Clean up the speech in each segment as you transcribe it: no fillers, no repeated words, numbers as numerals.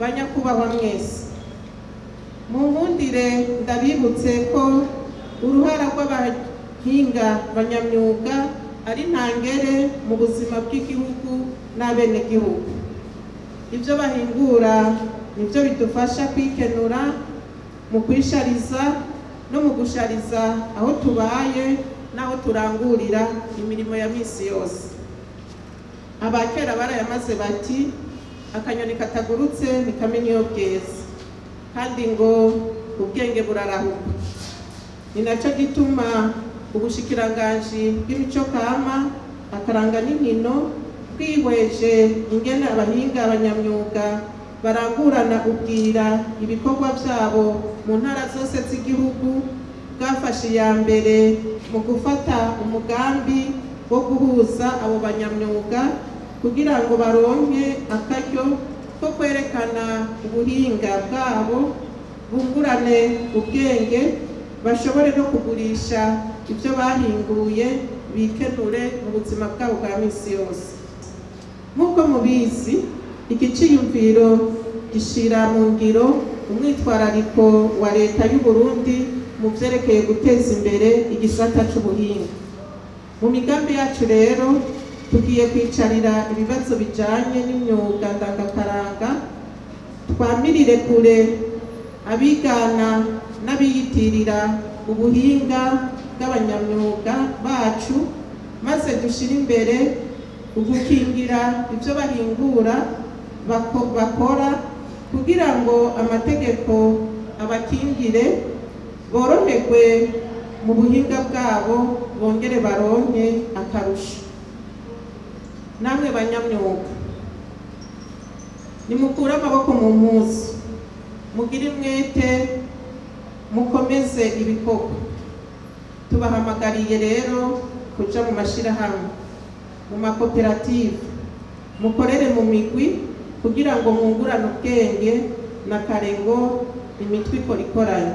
banyakubahwa mwese, munkundire ndabibutse ko uruhara rw'abahinga banyamyuga ari ntangere mu buzima bw'igihugu n'abenegihugu. Ibyo bahingura nibyo bidufasha kwikenura mu kwishariza no mu gushariza aho tubaye n'aho turangurira imirimo ya misi yose. Abakera barayamaze bati akanyoni katagurutse ntikamenya iyo bweze, kandi ngo ubwenge burarahuka. Ni nacyo gituma ubushikiranganji bw'imico kama, akaranga n'inkino bwihweje ingene abahinga abanyamyuga barangurana ubwira ibikorwa byabo mu ntara zose z'igihugu, bwafashe iya mbere mu gufata umugambi wo guhuza abo banyamyuga kugira ngo baronke akaryo ko kwerekana ubuhinga bwabo, bungurane ubwenge, bashobore no kugurisha ibyo bahinguye, bikenure mu buzima bwabo bwa misi yose. Nk'uko mubizi, iki ciyumviro gishira mu ngiro umwitwarariko wa leta y'u Burundi mu vyerekeye guteza imbere igisata c'ubuhinga. Mu migambi yacu rero tugiye kwicarira ibibazo bijanye n'imyuga ndangakaranga, twamirire kure abigana n'abiyitirira ubuhinga bw'abanyamyuga bacu, maze dushire imbere ugukingira ibyo bahingura bakora kugira ngo amategeko abakingire, boroherwe mu buhinga bwabo, bongere baronke akarusho. Namwe banyamyuga, nimukure amaboko mu mpuzu, mugire umwete, mukomeze ibikorwa. Tubahamagariye rero kuja mu mashirahamwe, mu makoperative, mukorere mu migwi kugira ngo mwungurane ubwenge na karengo imitwe ikoranye.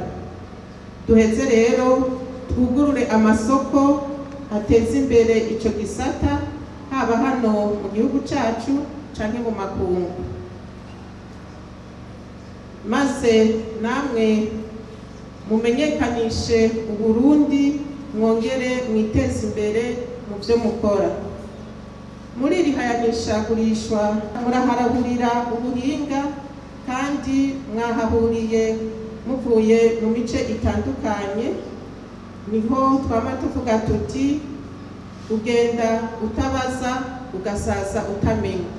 Duheze rero twugurure amasoko ateza imbere ico gisata, haba hano mu gihugu cacu canke mu makungu, maze namwe mumenyekanishe Uburundi, mwongere mwiteze imbere mu byo mukora. Muri iri hayanishagurishwa muraharahurira ubuhinga, kandi mwahahuriye muvuye mu mice itandukanye. Niho twama tuvuga tuti ugenda utabaza ugasaza utamenya.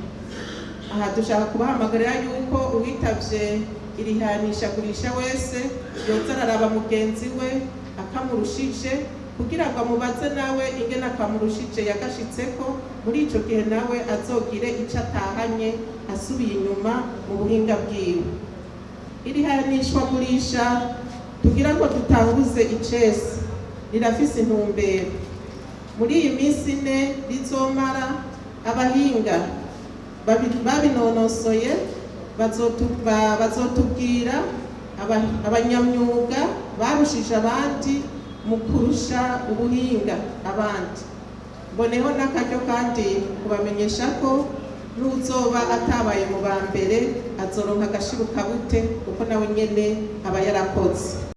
Aha dushaka kubahamagarira yuko uwitavye iri hayanishagurisha wese yoza araraba mugenzi we akamurushije, kugira ngo amubaze nawe ingene akamurushije yagashitseko, muri ico gihe nawe azogire ico atahanye asubiye inyuma mu buhinga bwiwe. Iri hayanishwagurisha tugira ngo dutanguze icese rirafise intumbero. Muri iyi minsi 4 rizomara, abahinga babinonosoye bazotubwira abanyamyuga barushije abandi mu kurusha ubuhinga abandi. Mboneho n'akaryo kandi kubamenyesha ko n'uzoba atabaye mu ba mbere azoronka agashiruka bute, kuko nawe nyene aba yarakoze.